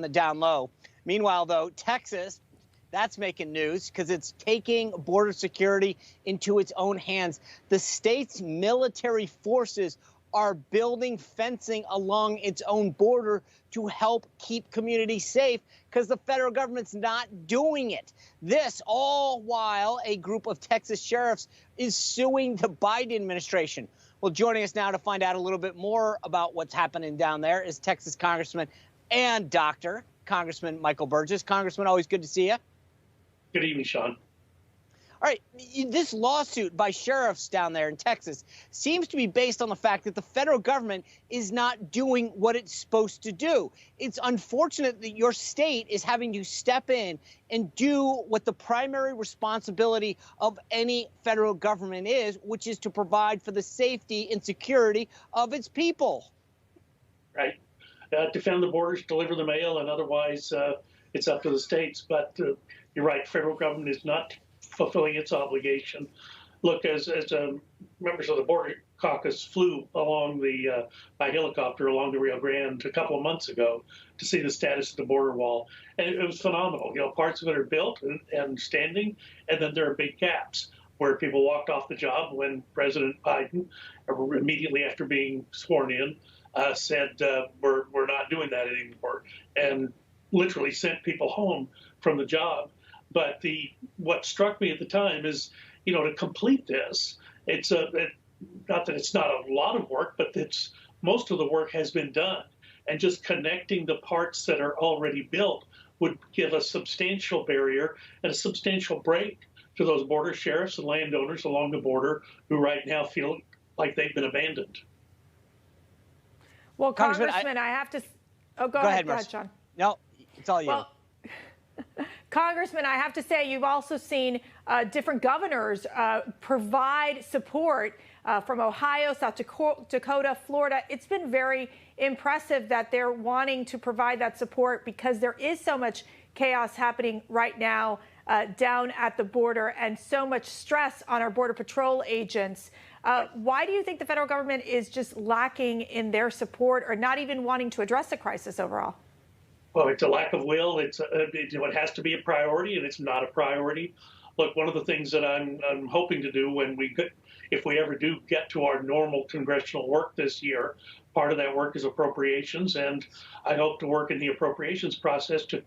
the down low. Meanwhile, though, Texas, that's making news because it's taking border security into its own hands. The state's military forces are building fencing along its own border to help keep communities safe because the federal government's not doing it. This all while a group of Texas sheriffs is suing the Biden administration. Well, joining us now to find out a little bit more about what's happening down there is Texas Congressman and doctor, Congressman Michael Burgess. Congressman, always good to see you. Good evening, Sean. All right, this lawsuit by sheriffs down there in Texas seems to be based on the fact that the federal government is not doing what it's supposed to do. It's unfortunate that your state is having to step in and do what the primary responsibility of any federal government is, which is to provide for the safety and security of its people. Right. Defend the borders, deliver the mail, and otherwise it's up to the states. But you're right, federal government is not fulfilling its obligation. Look, as members of the Border Caucus flew along by helicopter along the Rio Grande a couple of months ago to see the status of the border wall, and it was phenomenal. You know, parts of it are built and standing, and then there are big gaps where people walked off the job when President Biden, immediately after being sworn in, said we're not doing that anymore, and literally sent people home from the job. But what struck me at the time is, you know, to complete this, it's not that it's not a lot of work, but most of the work has been done. And just connecting the parts that are already built would give a substantial barrier and a substantial break to those border sheriffs and landowners along the border who right now feel like they've been abandoned. Well, Congressman, I have to. Oh, go ahead, Sean. No, it's all you. Well, Congressman, I have to say, you've also seen different governors provide support from Ohio, South Dakota, Florida. It's been very impressive that they're wanting to provide that support because there is so much chaos happening right now down at the border and so much stress on our Border Patrol agents. Why do you think the federal government is just lacking in their support or not even wanting to address the crisis overall? Well, it's a lack of will. It has to be a priority, and it's not a priority. Look, one of the things that I'm hoping to do if we ever do get to our normal congressional work this year, part of that work is appropriations, and I hope to work in the appropriations process to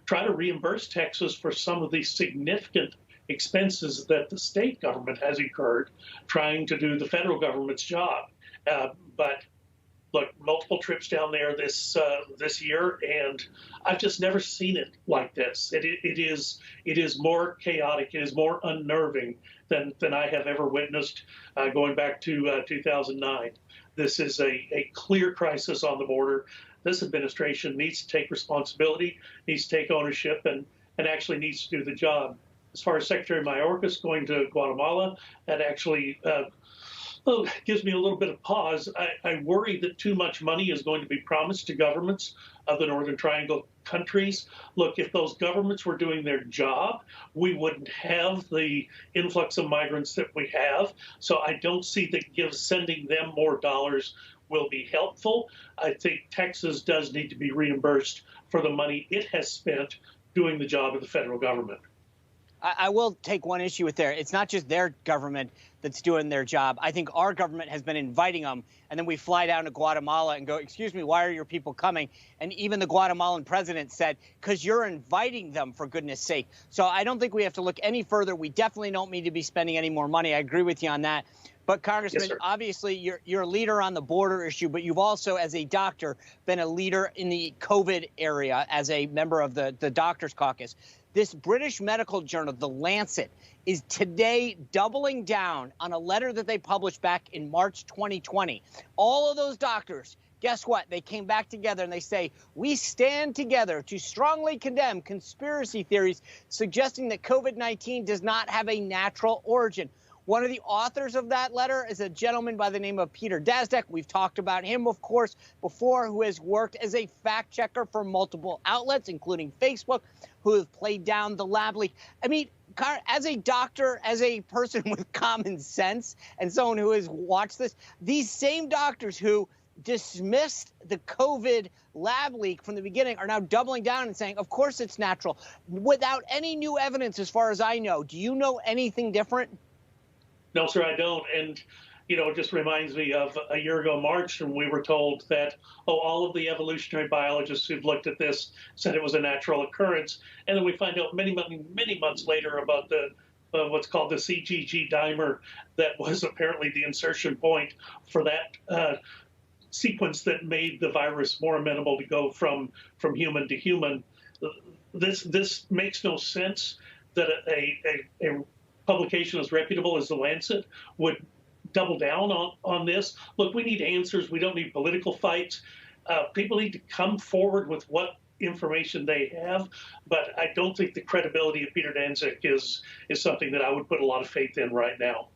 try to reimburse Texas for some of the significant expenses that the state government has incurred trying to do the federal government's job. But look, multiple trips down there this year, and I've just never seen it like this. It is more chaotic. It is more unnerving than I have ever witnessed going back to 2009. This is a clear crisis on the border. This administration needs to take responsibility, needs to take ownership, and actually needs to do the job. As far as Secretary Mayorkas going to Guatemala, that actually gives me a little bit of pause. I worry that too much money is going to be promised to governments of the Northern Triangle countries. Look, if those governments were doing their job, we wouldn't have the influx of migrants that we have. So I don't see that sending them more dollars will be helpful. I think Texas does need to be reimbursed for the money it has spent doing the job of the federal government. I will take one issue with there. It's not just their government that's doing their job. I think our government has been inviting them, and then we fly down to Guatemala and go, excuse me, why are your people coming? And even the Guatemalan president said, because you're inviting them, for goodness sake. So I don't think we have to look any further. We definitely don't need to be spending any more money. I agree with you on that. But, Congressman, yes, obviously you're a leader on the border issue, but you've also, as a doctor, been a leader in the COVID area as a member of the Doctors Caucus. This British medical journal, The Lancet, is today doubling down on a letter that they published back in March 2020. All of those doctors, guess what? They came back together and they say, we stand together to strongly condemn conspiracy theories suggesting that COVID-19 does not have a natural origin. One of the authors of that letter is a gentleman by the name of Peter Daszak. We've talked about him, of course, before, who has worked as a fact checker for multiple outlets, including Facebook, who have played down the lab leak. I mean, as a doctor, as a person with common sense, and someone who has watched this, these same doctors who dismissed the COVID lab leak from the beginning are now doubling down and saying, of course it's natural, without any new evidence as far as I know. Do you know anything different? No, sir, I don't. And, you know, it just reminds me of a year ago, March, when we were told that, oh, all of the evolutionary biologists who've looked at this said it was a natural occurrence. And then we find out many months later about the what's called the CGG dimer that was apparently the insertion point for that sequence that made the virus more amenable to go from human to human. This makes no sense that a publication as reputable as The Lancet would double down on this. Look, we need answers. We don't need political fights. People need to come forward with what information they have, but I don't think the credibility of Peter Daszak is something that I would put a lot of faith in right now.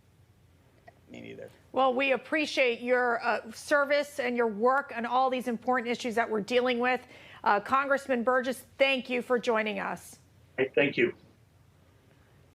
Me neither. Well, we appreciate your service and your work on all these important issues that we're dealing with. Congressman Burgess, thank you for joining us. Thank you.